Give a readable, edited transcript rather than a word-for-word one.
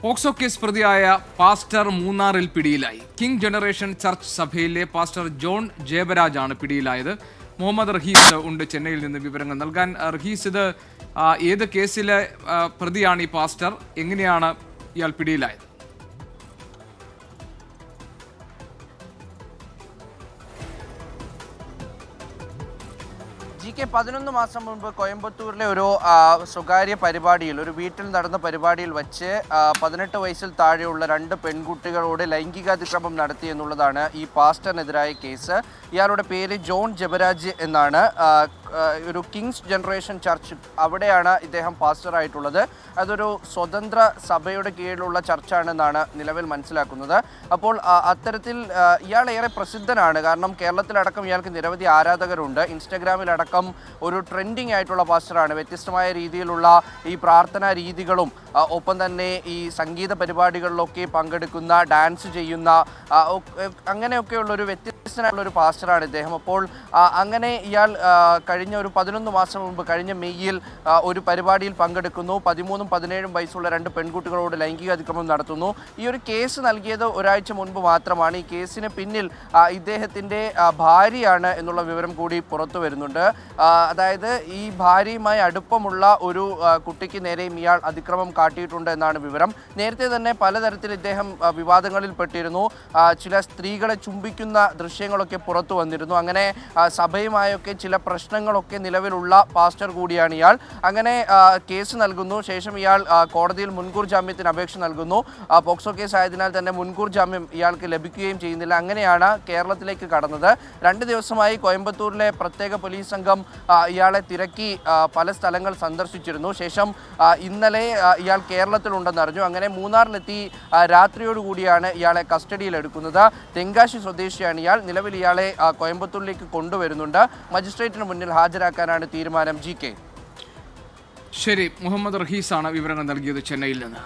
POCSO case പ്രതിയായ pastor മൂന്നാറിൽ പിടിയിലായി. കിങ് ജനറേഷൻ ചർച്ച് സഭയിലെ പാസ്റ്റർ ജോൺ ജേബരാജാണ് പിടിയിലായത്. മുഹമ്മദ് റഹീസ് ഉണ്ട് ചെന്നൈയിൽ നിന്ന് വിവരങ്ങൾ നൽകാൻ. റഹീസ്, ഇത് ഏത് കേസിലെ പ്രതിയാണ് ഈ പാസ്റ്റർ? എങ്ങനെയാണ് ഇയാൾ പിടിയിലായത്? GK 11 മാസം മുൻപ് കോയമ്പത്തൂരിലെ ഒരു സ്വകാര്യ പരിപാടിയിൽ, ഒരു വീട്ടിൽ നടന്ന പരിപാടിയിൽ വെച്ച് 18 വയസ്സിൽ താഴെയുള്ള 2 പെൺകുട്ടികളോട് ലൈംഗികാതിക്രമം നടത്തി എന്നുള്ളതാണ് ഈ പാസ്റ്ററിനെതിരായ കേസ്. ഇയാളുടെ പേര് ജോൺ ജബരാജ് എന്നാണ്. ഒരു കിങ്സ് ജനറേഷൻ ചർച്ച്, അവിടെയാണ് ഇദ്ദേഹം പാസ്റ്ററായിട്ടുള്ളത്. അതൊരു സ്വതന്ത്ര സഭയുടെ കീഴിലുള്ള ചർച്ചാണെന്നാണ് നിലവിൽ മനസ്സിലാക്കുന്നത്. അപ്പോൾ അത്തരത്തിൽ ഇയാൾ ഏറെ പ്രസിദ്ധനാണ്. കാരണം കേരളത്തിലടക്കം ഇയാൾക്ക് നിരവധി ആരാധകരുണ്ട്. ഇൻസ്റ്റഗ്രാമിലടക്കം ഒരു ട്രെൻഡിങ് ആയിട്ടുള്ള പാസ്റ്ററാണ്. വ്യത്യസ്തമായ രീതിയിലുള്ള ഈ പ്രാർത്ഥനാ രീതികളും ഒപ്പം തന്നെ ഈ സംഗീത പരിപാടികളിലൊക്കെ പങ്കെടുക്കുന്ന, ഡാൻസ് ചെയ്യുന്ന, അങ്ങനെയൊക്കെയുള്ളൊരു വ്യത്യസ്തനായിട്ടുള്ളൊരു പാസ്റ്ററാണ് ഇദ്ദേഹം. അപ്പോൾ അങ്ങനെ ഇയാൾ കഴിഞ്ഞ ഒരു 11 മാസം മുമ്പ്, കഴിഞ്ഞ മെയ്യിൽ ഒരു പരിപാടിയിൽ പങ്കെടുക്കുന്നു. 13ഉം 17ഉം വയസ്സുള്ള 2 പെൺകുട്ടികളോട് ലൈംഗിക അതിക്രമം നടത്തുന്നു. ഈ ഒരു കേസ് നൽകിയത് ഒരാഴ്ച മുൻപ് മാത്രമാണ്. ഈ കേസിന് പിന്നിൽ ഇദ്ദേഹത്തിൻ്റെ ഭാര്യയാണ് എന്നുള്ള വിവരം കൂടി പുറത്തു വരുന്നുണ്ട്. അതായത് ഈ ഭാര്യയുമായി അടുപ്പമുള്ള ഒരു കുട്ടിക്ക് നേരെയും ഇയാൾ അതിക്രമം കാട്ടിയിട്ടുണ്ട് എന്നാണ് വിവരം. നേരത്തെ തന്നെ പലതരത്തിൽ ഇദ്ദേഹം വിവാദങ്ങളിൽ പെട്ടിരുന്നു. ചില സ്ത്രീകളെ ചുംബിക്കുന്ന ദൃശ്യങ്ങളൊക്കെ പുറത്തു വന്നിരുന്നു. അങ്ങനെ സഭയുമായൊക്കെ ചില പ്രശ്നങ്ങളൊക്കെ നിലവിലുള്ള പാസ്റ്റർ കൂടിയാണ് ഇയാൾ. അങ്ങനെ കേസ് നൽകുന്നു. ശേഷം ഇയാൾ കോടതിയിൽ മുൻകൂർ ജാമ്യത്തിന് അപേക്ഷ നൽകുന്നു. പോക്സോ കേസ് ആയതിനാൽ തന്നെ മുൻകൂർ ജാമ്യം ഇയാൾക്ക് ലഭിക്കുകയും ചെയ്യുന്നില്ല. അങ്ങനെയാണ് കേരളത്തിലേക്ക് കടന്നത്. 2 ദിവസമായി കോയമ്പത്തൂരിലെ പ്രത്യേക പോലീസ് സംഘം ഇയാളെ തിരക്കി പല സ്ഥലങ്ങൾ സന്ദർശിച്ചിരുന്നു. ശേഷം ഇന്നലെ ഇയാൾ കേരളത്തിലുണ്ടെന്നറിഞ്ഞു. അങ്ങനെ മൂന്നാറിലെത്തി രാത്രിയോടുകൂടിയാണ് ഇയാളെ കസ്റ്റഡിയിലെടുക്കുന്നത്. തെങ്കാശി സ്വദേശിയാണ് ഇയാൾ. നിലവിൽ ഇയാളെ കോയമ്പത്തൂരിലേക്ക് കൊണ്ടുവരുന്നുണ്ട്. മജിസ്ട്രേറ്റിന് മുന്നിൽ ഹാജരാക്കാനാണ് തീരുമാനം. GK. ശരി, മുഹമ്മദ് റഹീസാണ് വിവരങ്ങൾ നൽകിയത് ചെന്നൈയിൽ നിന്ന്.